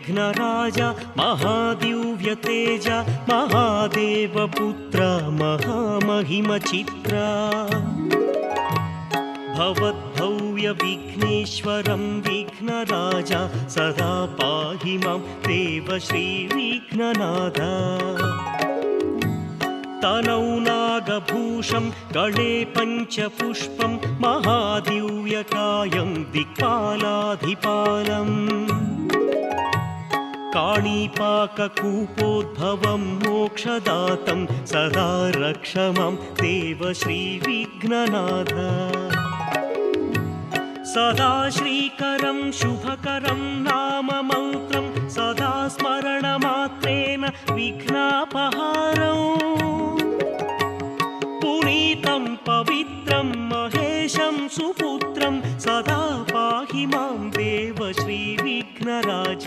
विघ्नराज महादिव्यतेज महादेवपुत्र महामहिमचित्रा भवद्भव्यविघ्नेश्वरं विघ्नराज सदा पाहि मां देव श्रीविघ्ननाथ तनौ नागभूषं गले पञ्चपुष्पं महादिव्यकायं दिक्पालाधिपालम् काणिपाककूपोद्भवं मोक्षदातं सदा रक्ष मां देव श्रीविघ्ननाथ सदा श्रीकरं शुभकरं नाममन्त्रं सदा स्मरणमात्रेण विघ्नापहारम् पुनीतं पवित्रं महेशं सुपुत्रं सदा पाहि मां देव श्रीविघ्नराज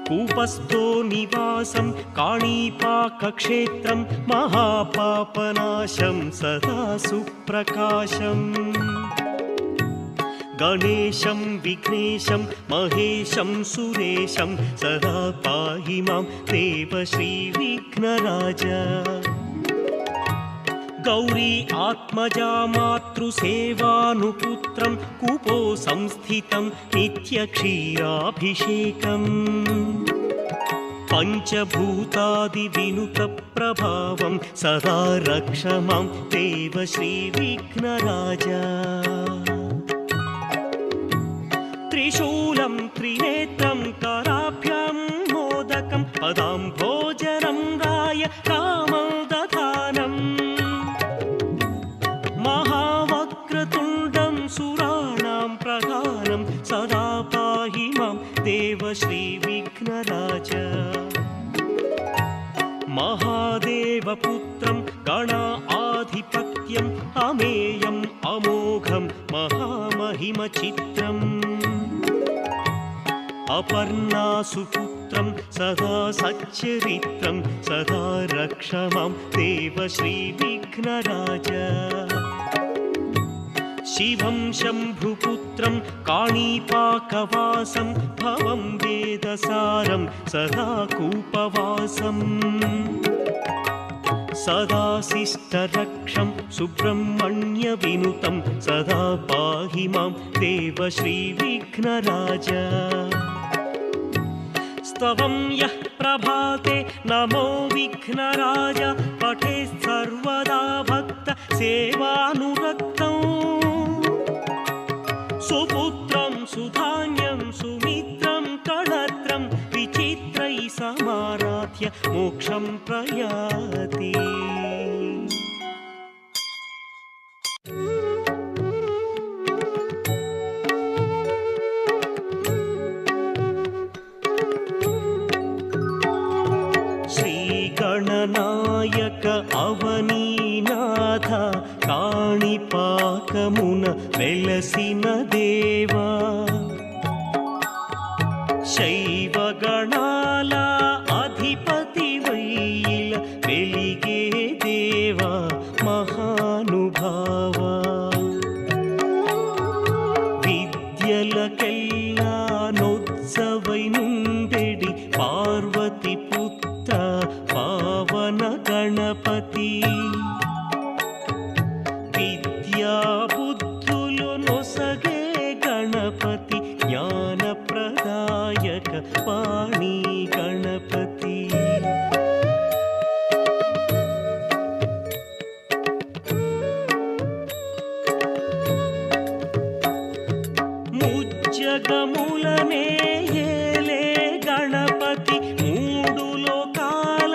कूपस्थो निवासं काणिपाकक्षेत्रं महापापनाशं सदा सुप्रकाशम् गणेशं विघ्नेशं महेशं सुरेशं सदा पाहि मां देव श्रीविघ्नराज गौरी आत्मजा मातृसेवानुपुत्रं कूपो संस्थितं नित्यक्षीराभिषेकम् पञ्चभूतादिविनुतप्रभावं सदा रक्ष मां देव श्रीविघ्नराज त्रिशूलं त्रिनेत्रं कराभ्यां मोदकं पदाम्भोजनं राय कामं दधानम् महावक्रतुण्डं सुराणां प्रधानं सदा पाहि मां देव श्रीविघ्नराज महादेवपुत्रं गणाधिपत्यम् अमेयम् अमोघं महामहिमचित्रम् अपर्णासुपुत्रं सदा सच्चरित्रं सदा रक्ष मां देव श्रीविघ्नराज शिवं शम्भुपुत्रं काणिपाकवासं भवं वेदसारं सदा कूपवासं सदा शिष्टरक्षं सुब्रह्मण्यविनुतं सदा पाहि मां देव श्रीविघ्नराज स्तवं यः प्रभाते नमो विघ्नराज पठेत् सर्वदा भक्त सेवानुरक्तम् सुपुत्रं सुधान्यं सुमित्रं कणत्रं विचित्रैः समाराध्य मोक्षं प्रयाति श्रीगणनायक अवनीनाथ काणिपाकमुन वेलसिन देवा शैवगणाल अधिपति वैल वेलिगे देवा महानुभावा विद्यलकेल्ला नोत्सवैनुंडेडि पार्वती पुत्र पावन गणपति बुद्धुलु नొసగే गणपति ज्ञानप्रदायक वाणी गणपति ముజ్జగములనే ఏలే గణపతి మూడు లోకాల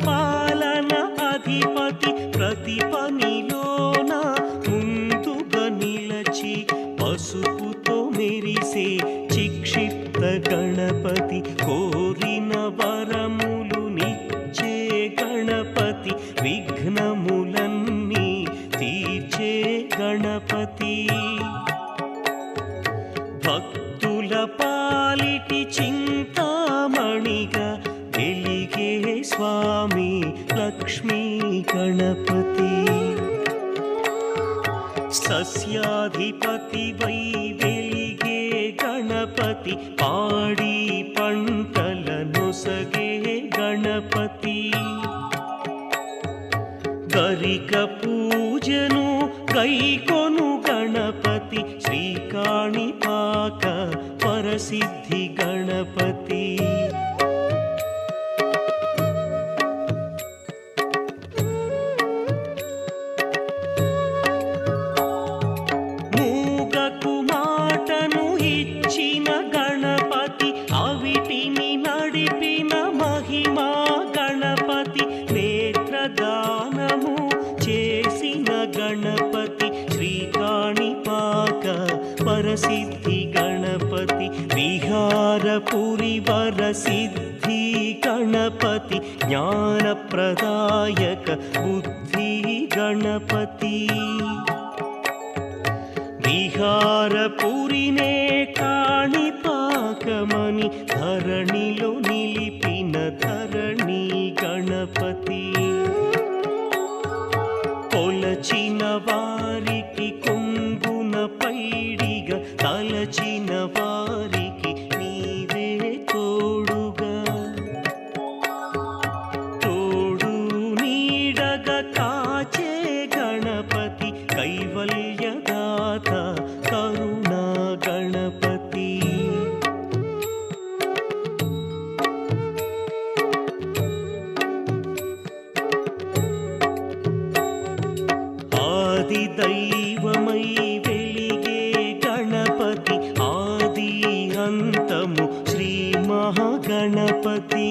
పాలన అధిపతి ప్రతి పనిలోన పసుపుతో మెరిసే చిక్షిప్త గణపతి కోరిన వరములు నిచ్చే గణపతి విఘ్నములన్నీ తీర్చే గణపతి భక్తుల పాలిటి చింతామణిగా వెలిగే స్వామి లక్ష్మీ గణపతి सस्याधिपति वै वेलिगे गणपति గణపతి పాడి పంటలనొసగే గణపతి గరిక పూజను గైకొను గణపతి శ్రీకాణిపాక వరసిద్ధి గణపతి మూగకు మాటను ఇచ్చిన గణపతి అవిటిని నడిపిన మహిమా గణపతి నేత్రదానము చేసిన గణపతి శ్రీకాణిపాక వరసిద్ధి గణపతి విహారపురి వరసిద్ధి గణపతి జ్ఞానప్రదాయక బుద్ధి గణపతి విహారపురినే కాణిపాకమని ధరణిలో నిలిపిన ధరణి గణపతి కొలచిన వారికి కొంగున పైడిగా తలచిన వారికి నీవే తోడుగా తోడు నీడగా కాచే గణపతి కైవల్యదాత కరుణా గణపతి ఆది దైవమై వెలిగే గణపతి ఆది అంతము శ్రీ మహాగణపతి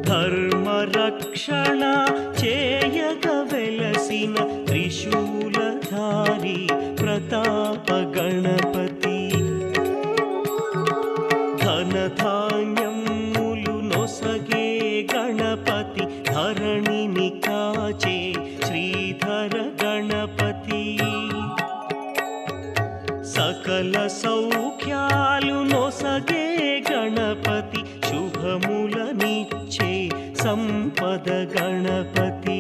ధర్మరక్షణ చేయగ వెలసిన త్రిశూలధారి ప్రతాప గణపతి ధనధాన్యములు నొసగే గణపతి ధరణిని కాచే శ్రీధర గణపతి సకల సౌఖ్యాలు నొసగే గణపతి శుభములనిచ్చే సంపద గణపతి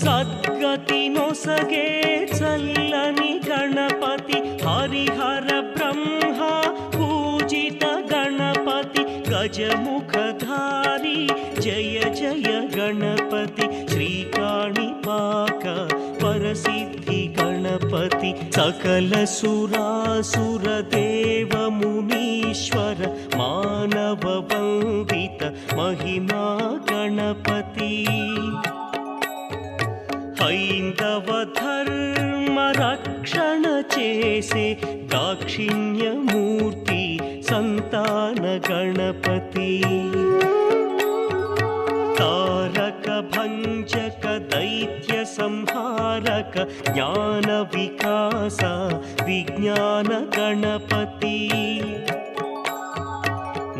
సద్గతి నొసగే చల్లని గణపతి హరిహర బ్రహ్మ పూజిత గణపతి గజముఖధారి జయ జయ గణపతి శ్రీకాణిపాక వరసిద్ధి గణపతి సకల సురాసుర దేవ మునీశ్వర మానవ వందిత మహిమా గణపతి హైందవ ధర్మ రక్షణ చేసే దాక్షిణ్యమూర్తి సంతాన గణపతి తారక భంజక దైత్య సంహారక జ్ఞాన వికాస విజ్ఞాన గణపతి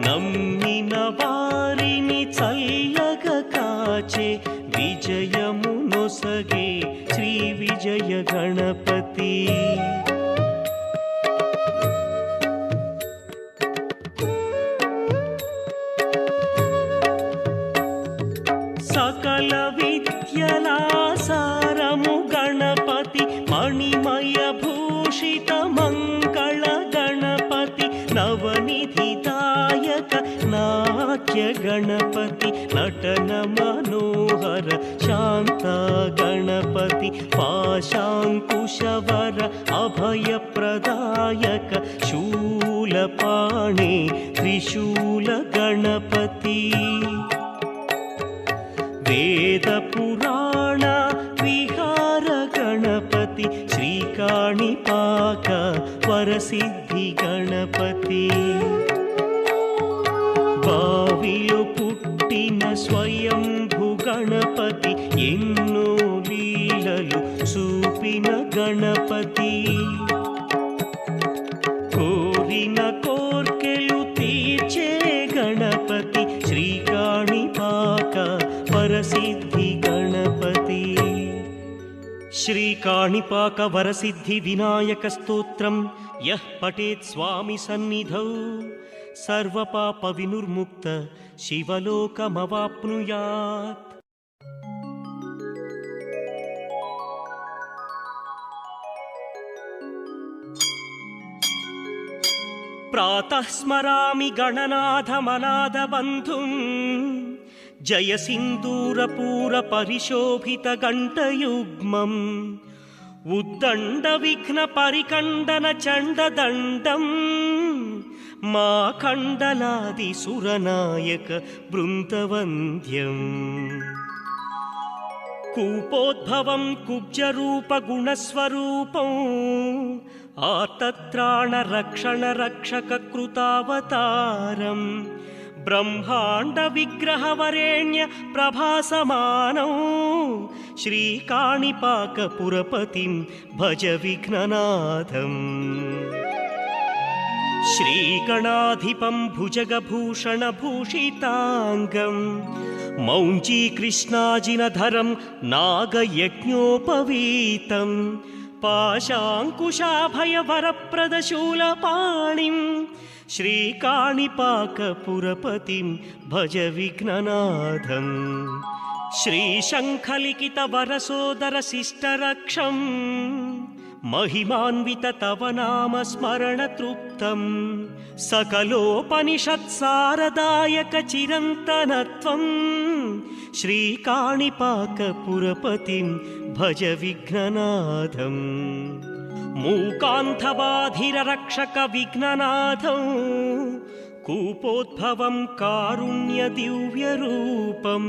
నమ్మిన వారిని చల్లగ కాచే విజయము నొసగే శ్రీ విజయ గణపతి సకల విద్యల సారము గణపతి మణిమయ భూషిత మంగళ గణపతి నవనిధిదాయక నాట్య గణపతి నటన మనోహర శాంత గణపతి పాశాంకుశవర అభయప్రదాయక శూలపాణే త్రిశూల గణపతి వేద పురాణ విహార గణపతి శ్రీకాణిపాక వరసిద్ధి గణపతి బావిలో పుట్టిన స్వయంభు గణపతి ఎన్నో లీలలు చూపిన గణపతి కోరిన కోర్కెలు తీర్చే గణపతి శ్రీకాణిపాక వరసిద్ధి గణపతి శ్రీకాణిపాక వరసిద్ధి వినాయక స్తోత్రం యః పఠేత్ స్వామి సన్నిధౌ సర్వపాప వినుర్ముక్త శివలోకమవాప్నుయాత్. ప్రాతః స్మరామి గణనాథమనాథబంధుం జయసింధూరపూర పరిశోభిత గంటయుగ్మం ఉద్దండ విఘ్న పరికండన చండదండం మా ఖండలాది సురనాయక బృందవంద్యం. కూపోద్భవం కుబ్జరూప గుణస్వరూపం ఆర్తత్రాణ రక్షణ రక్షక కృతావతారం బ్రహ్మాండ విగ్రహ వరేణ్య ప్రభాసమానం శ్రీకాణిపాకపురపతిం భజ విఘ్ననాథం. శ్రీగణాధిపం భుజగభూషణభూషితాంగం మౌంజీకృష్ణాజినధరం నాగయజ్ఞోపవీతం పాశాంకుశాభయవరప్రదశూలపాణిం శ్రీకాణిపాకపురపతిం భజ విఘ్ననాథం. శ్రీశంఖలిఖితవరసోదరశిష్టరక్షం महिमान्वित तव नाम स्मरणतृप्तं सकलोपनिषत्सारदायक चिरन्तनत्वं श्रीकाणिपाकपुरपतिं भज विघ्ननाथं. मूकान्धबाधिररक्षक विघ्ननाथं कूपोद्भवं कारुण्यदिव्यरूपं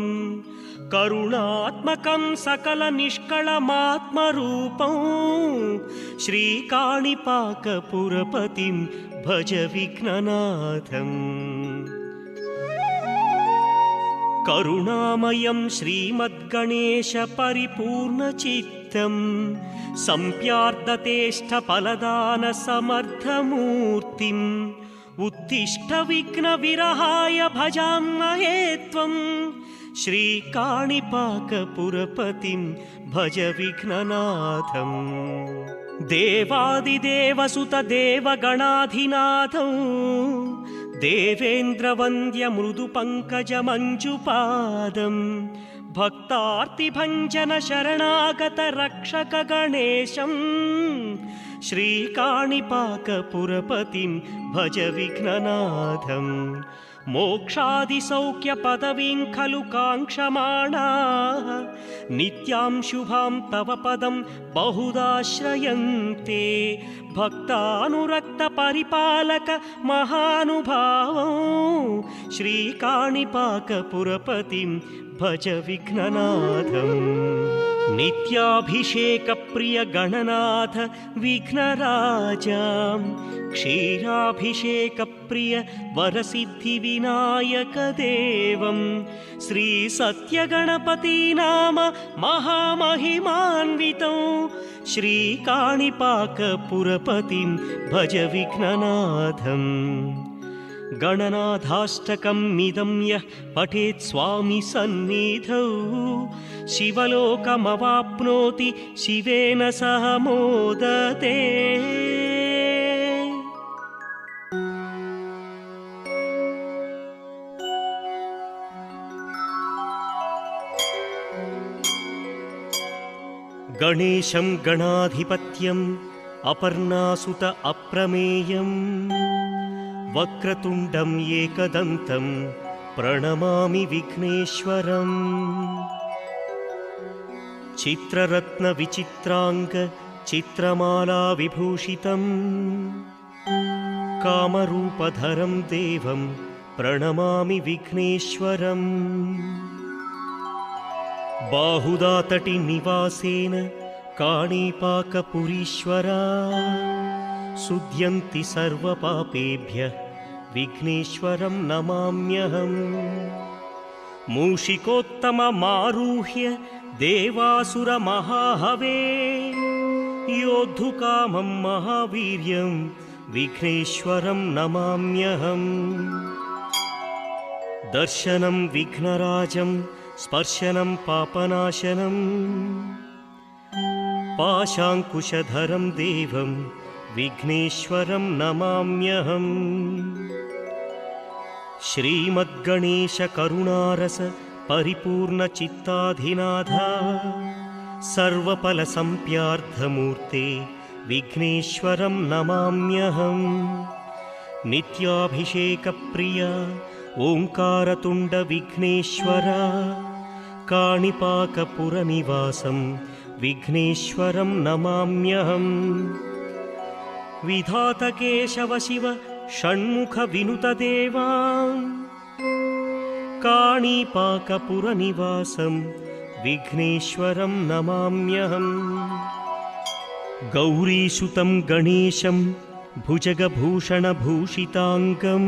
करुणात्मकं सकलनिष्कळमात्मरूपं श्रीकाणिपाकपुरपतिं भज विघ्ननाथं. करुणामयं श्रीमद्गणेश परिपूर्णचित्तं सम्प्यार्दतेष्टफलदानसमर्थमूर्तिम् उत्तिष्ठ विघ्नविरहाय भजामहे त्वं श्रीकाणिपाकपुरपतिं भज विघ्ननाथं. देवादिदेवसुत देवगणाधिनाथं देवेन्द्रवन्द्य मृदुपङ्कजमञ्जुपादं भक्तार्तिभञ्जन शरणागत रक्षक गणेशं श्रीकाणिपाकपुरपतिं भज विघ्ननाथं. मोक्षादिसौख्यपदवीं खलु काङ्क्षमाणाः नित्यां शुभां तव पदं बहुदाश्रयन्ते भक्तानुरक्तपरिपालक महानुभावं श्रीकाणिपाकपुरपतिं भज विघ्ननाथं. नित्याभिषेक प्रिय गणनाथ विघ्नराजा क्षीराभिषेक प्रिय वरसिद्धि विनायक देवं श्री सत्यगणपति नाम महामहिमान्वितं श्रीकाणिपाकपुरपतिं भज विघ्ननाथं. गणनाथाष्टकमिदं यः पठेत् स्वामी सन्निधौ शिवलोकमवाप्नोति शिवेन सह मोदते. गणेशं गणाधिपत्यम् अपर्णासुत अप्रमेयम् वक्रतुण्डम् एकदन्तं प्रणमामि विघ्नेश्वरम्. चित्ररत्न विचित्रांग चित्रमाला विभूषितं कामरूपधरं देवं प्रणमामि विघ्नेश्वरम्. बाहुदातटि निवासेन काणिपाकपुरीश्वरा सुध्यन्ति सर्वपापेभ्यः विघ्नेश्वरं नमाम्यहम्. मूषिकोत्तममारुह्य देवासुरमहाहवे योद्धुकामं महावीर्यं विघ्नेश्वरं नमाम्यहम्. दर्शनं विघ्नराजं स्पर्शनं पापनाशनं पाशाङ्कुशधरं देवं विघ्नेश्वरं नमाम्यहम्. श्रीमद्गणेश करुणारस परिपूर्ण चित्ताधिनाथ सर्वफलसंप्यार्थमूर्ते विघ्नेश्वरं नमाम्यहम्। नित्याभिषेकप्रिया ओंकारतुंड विघ्नेश्वर काणिपाकपुरनिवासं विघ्नेश्वरं नमाम्यहम्। विधात केशव शिव षण्मुख विनुत देवा काणिपाकपुरनिवासं विघ्नेश्वरं नमाम्यहम्। गौरीसुतं गणेशं भुजगभूषणभूषिताङ्गं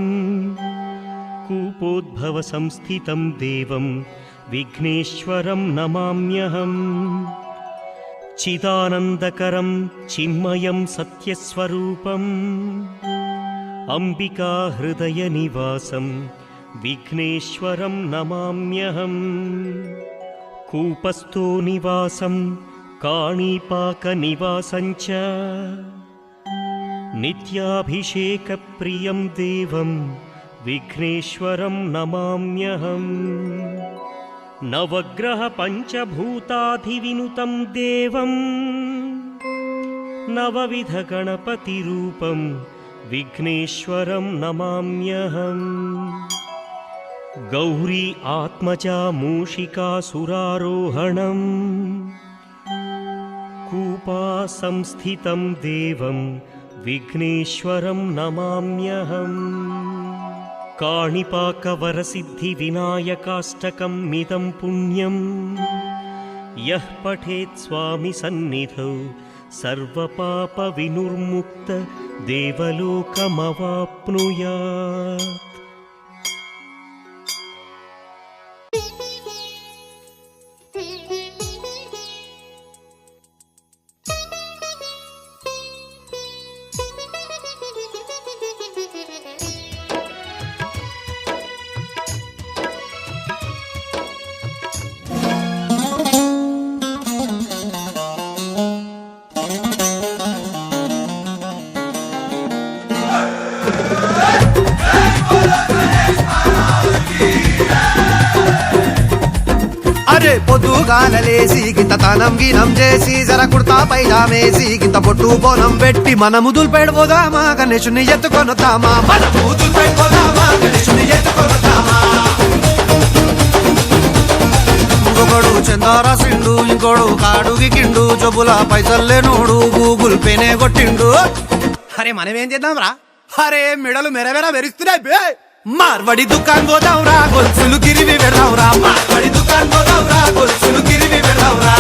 कूपोद्भवसंस्थितं देवं विघ्नेश्वरं नमाम्यहम्। चिदानन्दकरं चिन्मयं सत्यस्वरूपम् अम्बिका हृदयनिवासं विघ्नेश्वरं नमाम्यहम्। कूपस्थो निवासं काणिपाकनिवासं च नित्याभिषेकप्रियं देवं विघ्नेश्वरं नमाम्यहम्। नवग्रह पञ्चभूताधिविनुतं देवं नवविध गणपतिरूपं विघ्नेश्वरं नमाम्यहम्। गौरी आत्मजा मूषिकासुरारोहणं कूपासंस्थितं देवं विघ्नेश्वरं नमाम्यहम्। काणिपाकवरसिद्धिविनायकाष्टकं मिदं पुण्यं यः पठेत् स्वामी सन्निधौ सर्वपापविनिर्मुक्त देवलोकमवाप्नुयात्। పొద్దుగాలలేసి గింత తనం గినం చేసి జర కుర్తా పైజామేసి గింత బొట్టు బోనం పెట్టి మనము దుల్పెడిపోదామా గణేశుని ఎత్తుకొనొద్దామా మనము దుల్పెడిపోదామా గణేశుని ఎత్తుకొనొద్దామా. ఇంకొకడు చందారాసిండు ఇంకోడు కాడుగి కిండు జబ్బుల పైసల్లేనోడు గూగుల్ పేనే కొట్టిండు. అరే మనమేం చేద్దాం రా, అరే మెడలు మెరవెర వెరుస్తున్నాయి బే. మార్వడి దుకాన్ పోదాం రా, గొలుసులు గిరివి పెడదాం రా. మార్వడి దుకాన్ పోదాం రా, గొలుసులు గిరివి పెడదాం రా.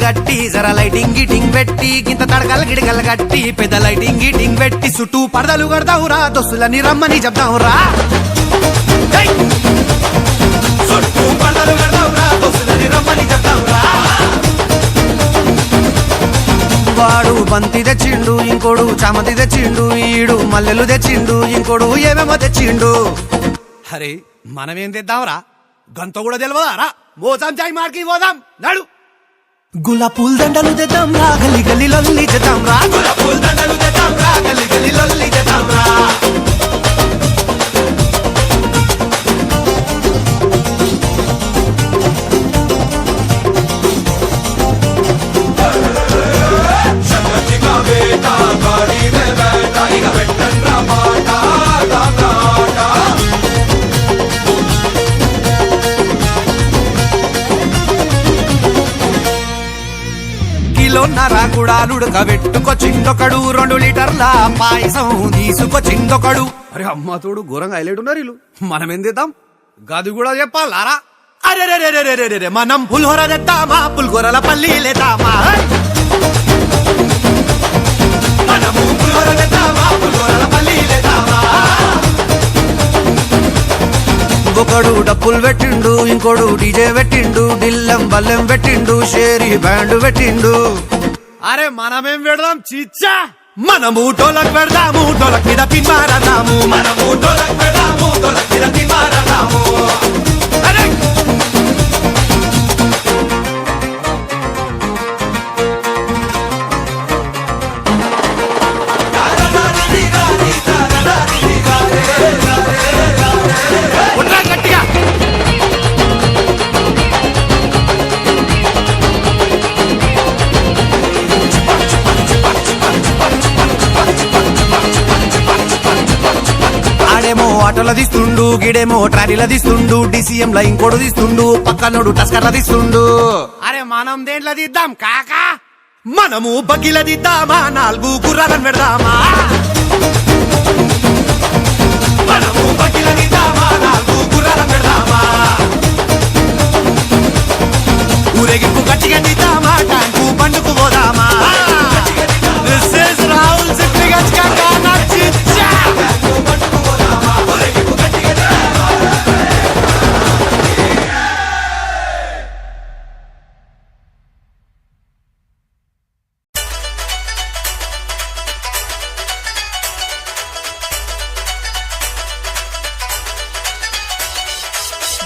గట్టి జర లైటింగ్ గిటింగ్ పెట్టి గింత తడకల్ గిడకల్ గట్టి పెద్ద లైటింగ్ గిటింగ్ పెట్టి చుట్టూ పడదలు కడదావురా దోస్తులని రమ్మని చెప్దావురా. చుట్టూ పడదలు కడదావురా దోస్తులని రమ్మని చెప్దావురా. వాడు బంతి తెచ్చిండు ఇంకోడు చామంతి తెచ్చిండు ఈడు మల్లెలు తెచ్చిండు ఇంకోడు ఏమేమో తెచ్చిండు. అరే మనమేం తెద్దాంరా గంత కూడా తెలియదారా. మోసాం చాయ్ మార్కి పోదాం నడు. గులాబ్ పూల దండలు తెద్దాం రా, గల్లి గల్లి లొల్లి చేద్దాం రా. గులాబ్ పూల దండలు తెద్దాం రా, గల్లి గల్లి లొల్లి చేద్దాం రా. కిలోన్నర గుడాలుడక పెట్టుకొచ్చిందొకడు 2 లీటర్ల పాయసం తీసుకొచ్చిందొకడు. అరే అమ్మ తోడు ఘోరంగా హైలైట్ ఉన్నారు వీళ్ళు. మనం ఏం తెద్దాం గది కూడా చెప్పాలారా. అరే రే మనం పులిహోర తెద్దామా పులిహోరల పల్లీలేద్దామా. మనము పులిహోర తెద్దామా పులిహోరల పల్లీలేద్దామా. ఒకడు డప్పులు పెట్టిండు ఇంకోడు డీజే పెట్టిండు, డిల్లం బల్లెం పెట్టిండు, షేరీ బ్యాండ్ పెట్టిండు. అరే మనమేం పెడదాం చిచ్చా, మనము డోలక్ పెడదాము, డోలక్ మీద పిన్మారదాము, మనము డోలక్ పెడదాము, డోలక్ మీద పిన్మారదాము. అరే గట్టిగా ఆడేమో ఆటోల తీస్తుండు, గిడేమో ట్రాలీల తీస్తుండు, డిసిఎం ల ఇంకోడు తీస్తుండు, పక్కనోడు టస్కర్ల తీస్తుండు. అరే మనం దేంట్లో తీద్దాం కాకా, మనము బగ్గిల తీద్దామా, 4 గుర్రాలను పెడదామా, మనము బగ్గిల తీద్దామా, 4 గుర్రాలను పెడదామా, ఊరేగింపు గట్టిగా తీద్దామా, ట్యాంకు బండుకు పోదామా. This is Rahul Siprigach ka Gana Chicha.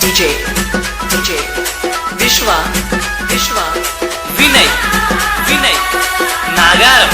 DJ Vishwa Vinay Nagaram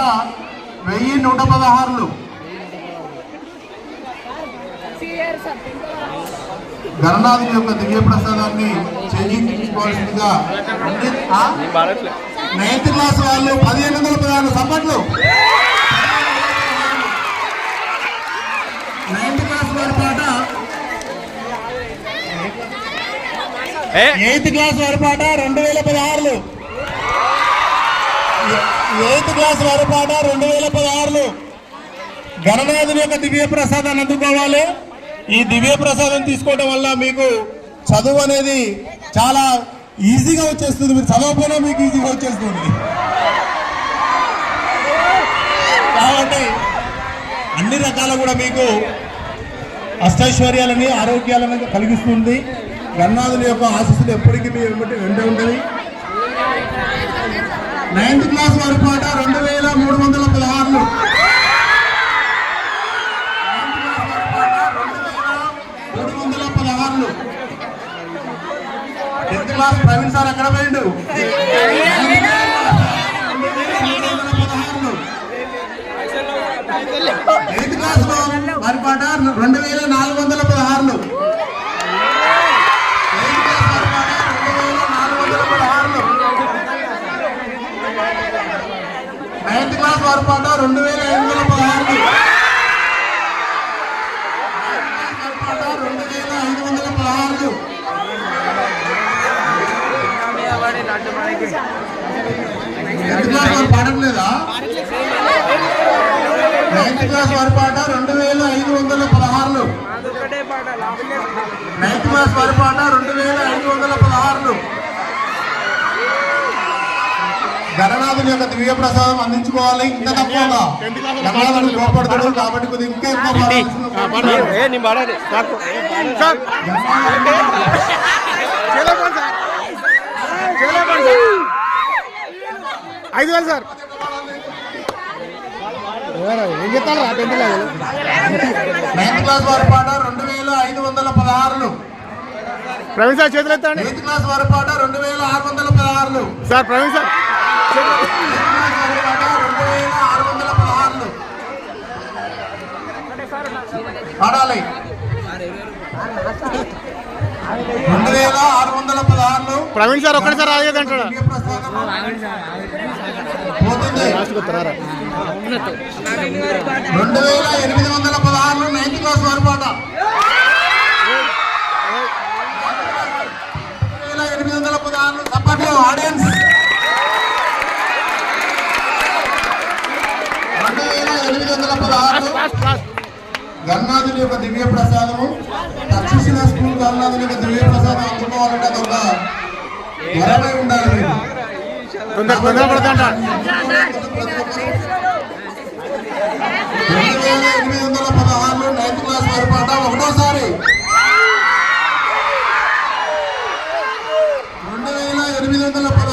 1116. గణనాథుని యొక్క దివ్య ప్రసాదాన్ని చేయించుకోవాల్సిందిగా 9th క్లాస్ వాళ్ళు 1516 సప్పట్లు. 9th క్లాస్ వారి పాట 8th క్లాస్ వారి పాట 2016. 8th క్లాస్ వారి పాట 2016. గణనాథుని యొక్క దివ్య ప్రసాదాన్ని అందుకోవాలి. ఈ దివ్య ప్రసాదం తీసుకోవడం వల్ల మీకు చదువు అనేది చాలా ఈజీగా వచ్చేస్తుంది. మీరు చదవకపోయినా మీకు ఈజీగా వచ్చేస్తుంది. కాబట్టి అన్ని రకాల కూడా మీకు అష్టైశ్వర్యాలని ఆరోగ్యాలను కలిగిస్తుంది. గణనాథుని యొక్క ఆశీస్సులు ఎప్పటికీ మీ వెంట ఉంటుంది. 9th క్లాస్ వారి పాట 2316. 10th క్లాస్ ప్రవీణ్ సార్ ఎక్కడ పోయిండు? 8th క్లాస్ వారి పాట 2416. 9th క్లాస్ వారి పాట 2516. 2516. 10th క్లాస్ వారి పాడట్లేదా? 9th క్లాస్ వారి పాట 2516. 9th క్లాస్ వారి పాట 2516. గణనాథుని యొక్క దివ్య ప్రసాదం అందించుకోవాలి. ఇంకా తక్కువగా గణనాథుడు కోపడతాడు కాబట్టి కొద్దిగా ఇంకా ఎక్కువ 5,000 సార్. ఏం చెప్తాను 9th క్లాస్ వారి పాట 2516. ప్రవీణ్ సార్ చేతులు ఎత్తండి. 8th క్లాస్ వారి పాట 2616. Sir Praveen sir 8th class వారి పాట 2616. పాడాలి. 2616. ప్రవీణ్ సార్ ఒక్కడిసారి ఆగేదంటాడు. పోతుంది. 2816. 9th క్లాస్ వారి పాట 2816. సప్పట్లు ఆడియన్స్. 2816. గణనాథుని యొక్క దివ్య ప్రసాదము. తక్షశిల స్కూల్ గణనాథుని యొక్క దివ్య ప్రసాదం అందుకోవాలంటే అదొక వరమై ఉండాలి. 2816. 9th క్లాస్ వారి పాట ఒకటోసారి.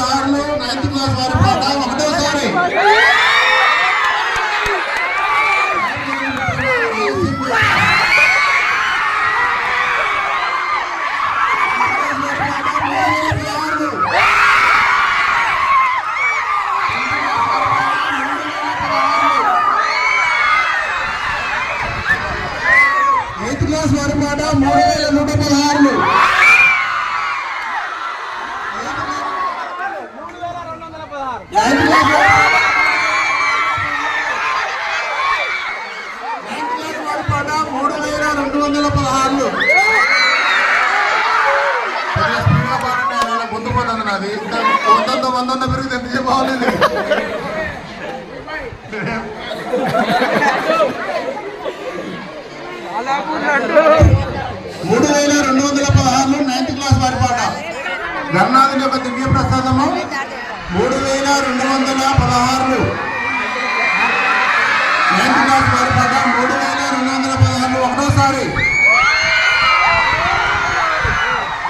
2816. 9th క్లాస్ వారి పాట ఒకటోసారి. క్లాస్ వారి పాట 3116. 9th క్లాస్ వారి పాట 3216. పొందుపోతుంది నాది. 100 పెరిగితే ఎంత చెప్పాలి? 3216. 9th క్లాస్ వారి పాట. గణనాథుని యొక్క దివ్య ప్రసాదము 3216. 9th క్లాస్ వారి పాట 3216. ఒకటోసారి.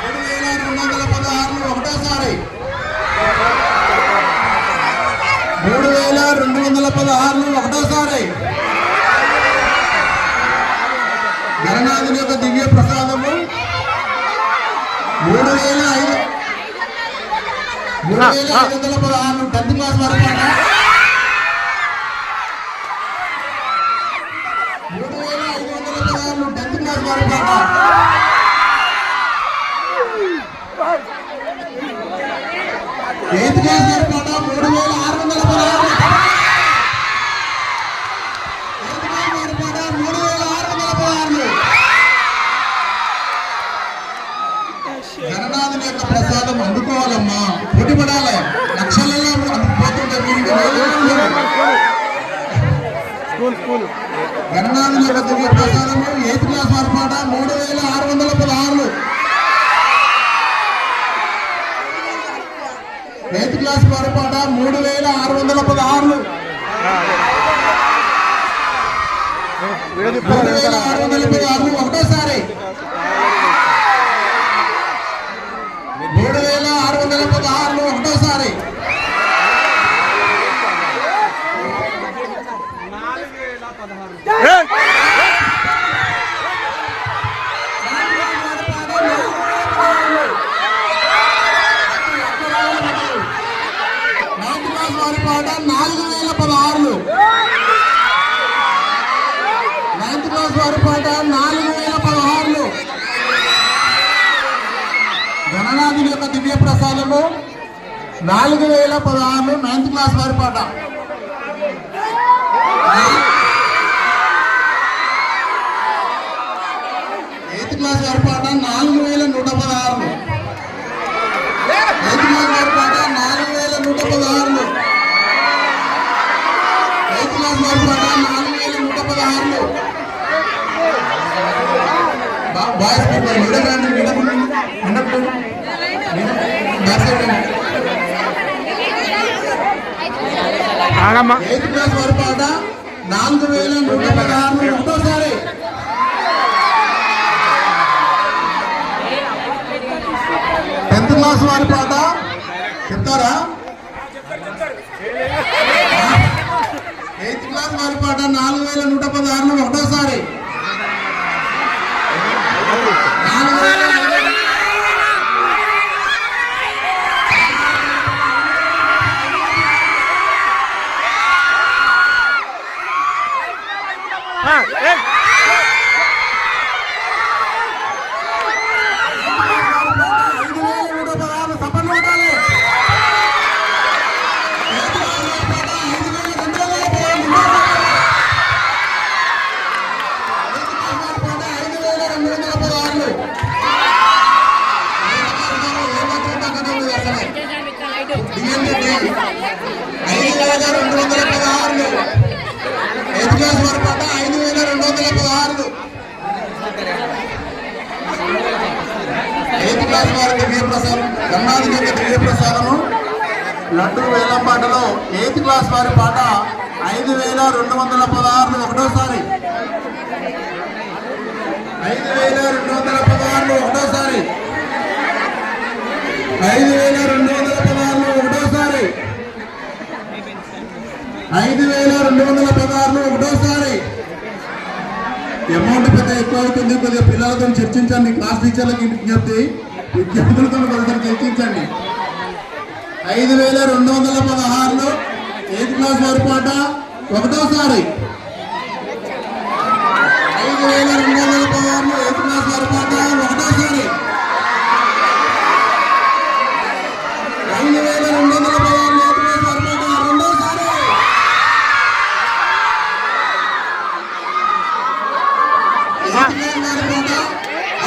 3216. ఒకటోసారి. 3216. ఒకటోసారి. గణనాథుని యొక్క దివ్య ప్రసాదము 3516. 10th క్లాస్ వారి పాట వారి పాట ఎయిత్ క్లాస్ వారి పాట 3616. గణనాథుని యొక్క ప్రసాదం అందుకోవాలమ్మా, పొడిపడాలి. లక్షలలో పోతుంటే గణనాథుని యొక్క దివ్య ప్రసాదము 8th క్లాస్ వారి పాట 3616. 8th క్లాస్ వారి పాట 3616. 3616 ఒకటోసారి. 3616 ఒకటోసారి. వారి పాట 4016. 9th క్లాస్ వారి పాట 4016. గణనాథుని యొక్క దివ్య ప్రసాదము 4016. 9th క్లాస్ వారి పాట. 8th క్లాస్ వారి పాట 4116. 8th క్లాస్ వారి పాట 4116. 8th క్లాస్ వారి పాట 4116. బాయ్స్ పీపుల్ విడగండి, విడగండి, వినప్పుడు ఆగమ్మా. 8th క్లాస్ వారి పాట 4116. ఒకటోసారి. 10th క్లాస్ వారి పాట చెప్తారా? 8th క్లాస్ వారి పాట 4116. ఒకటోసారి. 4000. సపర్లు కొట్టాలి. 5216. 8th క్లాస్ వారి పాట 5216. 8th క్లాస్ వారి దివ్య ప్రసాదం గణనాథుని యొక్క దివ్య ప్రసాదము లడ్డు వేలం పాటలో 8th క్లాస్ వారి పాట 5216. ఒకటోసారి. 5216. ఒకటోసారి. 5216. ఒకటోసారి. 5216. ఒకటోసారి. అమౌంట్ పెద్ద ఎక్కువ అవుతుంది, కొద్దిగా పిల్లలతో చర్చించండి. క్లాస్ టీచర్లకి విజ్ఞప్తి, విద్యార్థులతో కొద్దిగా చర్చించండి. 5216. 8th క్లాస్ వారి పాట ఒకటోసారి. 5216. 8th క్లాస్ వారి పాట ఒకటోసారి. 5216. 8th క్లాస్ వారి పాట రెండోసారి. 8th క్లాస్ వారి పాట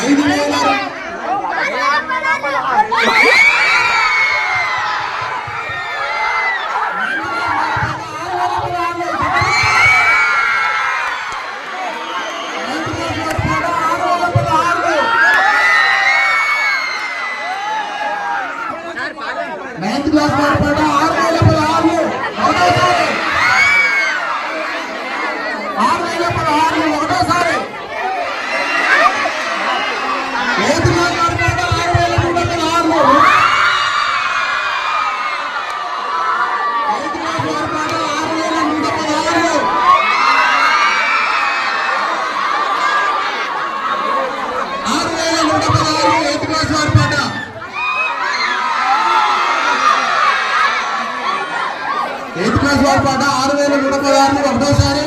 5000. 9th క్లాస్ వారి పాట 6016. ఒకటోసారి. 6016. ఒకటోసారి. 8th క్లాస్ వారి పాట 6116. 8th క్లాస్ వారి పాట 6116. 6116. 8th క్లాస్ వారి పాట. 8th క్లాస్ వారి పాట 6116. ఒకటోసారి.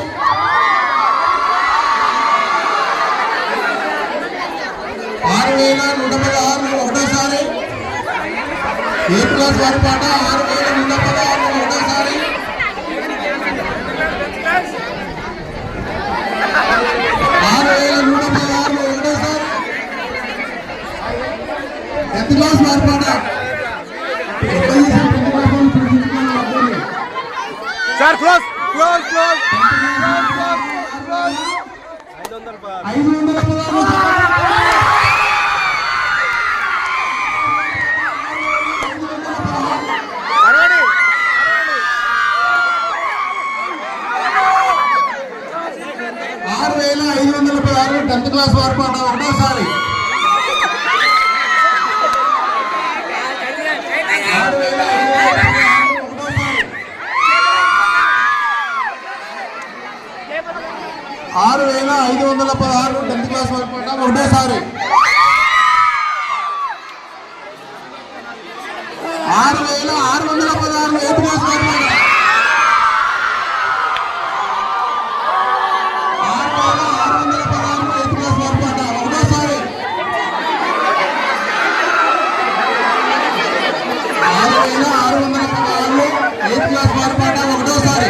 క్లాస్ వారి పాట 6116 ఒకటోసారి. టెన్త్ క్లాస్ వారి పాట sir close close close 6516 tenth class వారి పాట ఒకటోసారి. 6516 టెన్త్ క్లాస్ వారి పాట ఒకటోసారి. 6616 ఎయిత్ క్లాస్ వారి పాట. 6616 ఎయిత్ క్లాస్ వారి పాట ఒకటోసారి. 6616 ఎయిత్ క్లాస్ వారి పాట ఒకటోసారి.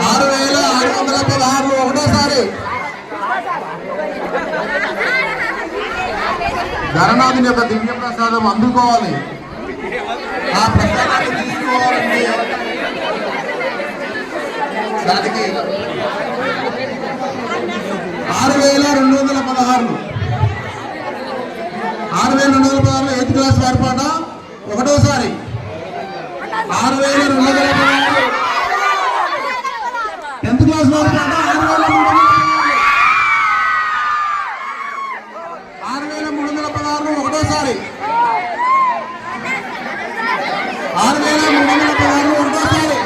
6616 ఒకటోసారి. గణనాథుని యొక్క దివ్య ప్రసాదం అందుకోవాలి. ఆ ప్రసాదాన్ని తీసుకోవాలంటే దానికి 6216 6216 ఎయిత్ క్లాస్ వారి పాట ఒకటోసారి. 6216 టెన్త్ క్లాస్ వారి పాట 6316 ఒకటోసారి. 6316 ఒకటోసారి.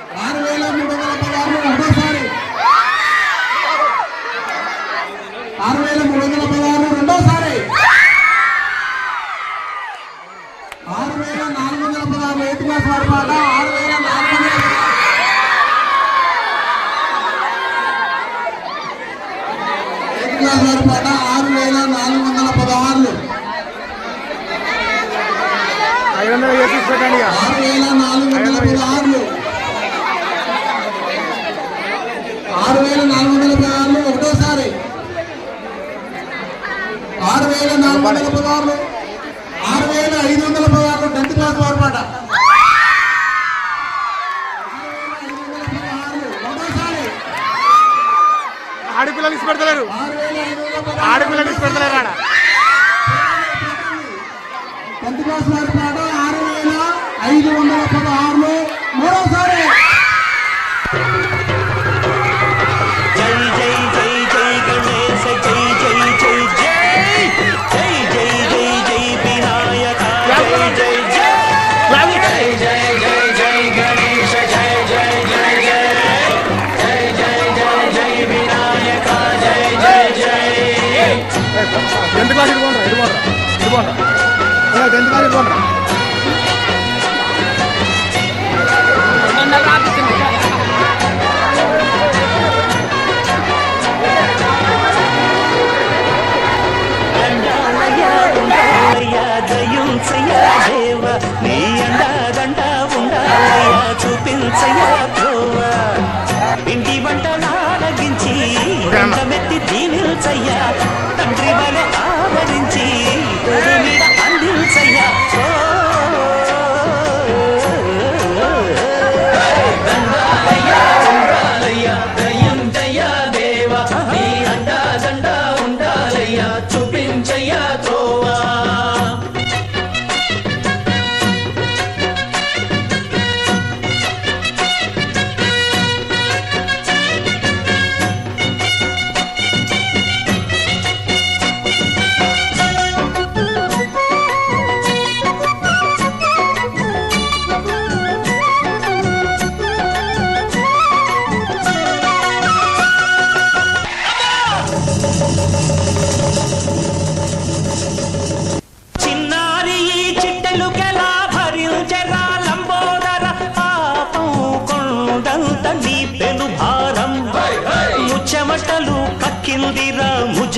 6316 ఒకటోసారి. 6316 రెండోసారి. 6416 ఎయిత్ క్లాస్ వారి పాట 6416 ఎయిత్ క్లాస్ వారి పాట 6416 500 వేసి పెట్టండి. 6416 6416 ఒకటోసారి. 6416 6516 టెన్త్ క్లాస్ వారి పాట 6516 ఒకటోసారి. ఆడపిల్లలు ఇసి పెడతలేరు. ఆడపిల్లలు ఇసి పెడతలేరు ఆడ. టెన్త్ క్లాస్ వారి పాట 6516 మూడోసారి. జై జై జై జై గణేశ జై జై జై జై జై జై జై జై వినాయక జై జై జై జై జై జై జై గణేశ జై జై జై జై జై జై జై జై వినాయక జై జై జై. 10th క్లాస్ ఇదిగోండి ఇదిగోండి ఇదిగోండి 10th క్లాస్ ఇదిగోండి. దయుంచయ్యా దేవ నీ అండాదండ ఉండాలయ్యా చూపించయ్యా ధ్రువ ఇంటి వంట నాలగించి మెత్తి దీవిల్చయ్యా తండ్రి వలె ఆవరించి మీద అందిల్చయ్యా దయుంచయ్యా దేవ నీ అండాదండ ఉండాలయ్యా చూపించయ్యా ధ్రువ.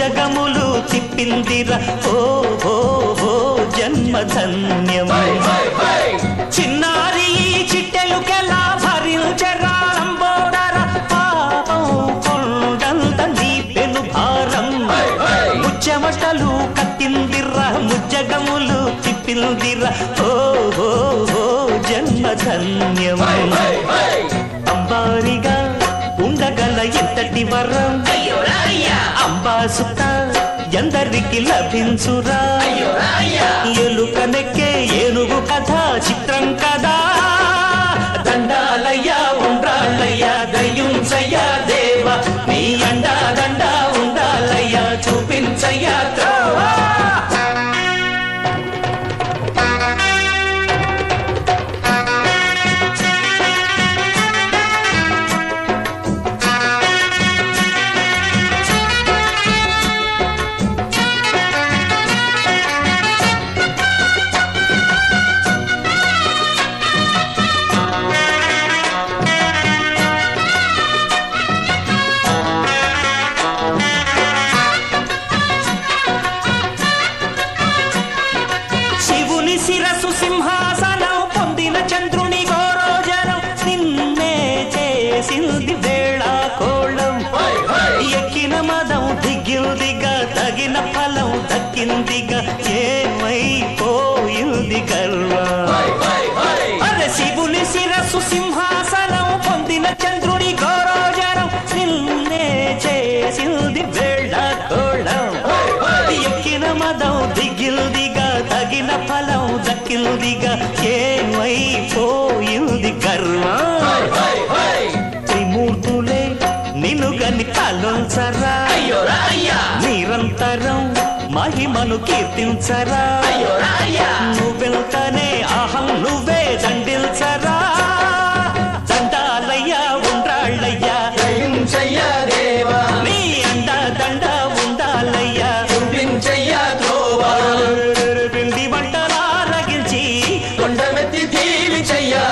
ముజ్జగములు తిప్పిందిరా ఓ ఓ ఓ జన్మధన్యమై చిన్నారి చిట్టెలుకెలా భరించరా లంబోదర పాపం కొండంత నీ పెను భారం ముచ్చమటలు కట్టిందిరా ముజ్జగములు తిప్పిందిరా ఓ ఓ ఓ జన్మధన్యమై అంబారిగా ఉండగల ఎంతటి వరం అంబాసుత ఎందరికి లభించురా ఎలుకనెక్కే ఏనుగు కథ చిత్రం కదా దండాలయ్యా ఉండాలయ్యా దయ్యుంచయ్యా దేవ నీ అండా దండా ఉండాలయ్యా చూపించయ్యా త్రోవా శిరసు సింహాసనం పొందిన చంద్రుని గోరోజనం నిన్నే చేసింది వేళ కోళం ఎక్కిన మదం దిగిందిగా తగిన ఫలం దక్కిందిగా ఏమైపోయింది గర్వం అరే శివుని శిరసు సింహాసనం పొందిన చంద్రుని గోరోజనం నిన్నే చేసింది వేళ కోళం ఎక్కిన మదం దిగిందిగా తగిన ఫలం దక్కిందిగా ఏమైపోయింది గర్వం త్రిమూర్తులే నిన్ను గని తలొంచరా నిరంతరం మహిమను కీర్తించరా నువ్వెంతనే అహం నువ్వే దండిల్చరా దండాలయ్యా ఉండాళ్ళయ్యా దేవా నీ అండ దండ ఉండాలయ్యా చూపించయ్యా పిండి వంటలారగించి కొండమెత్తి దీవించయ్యా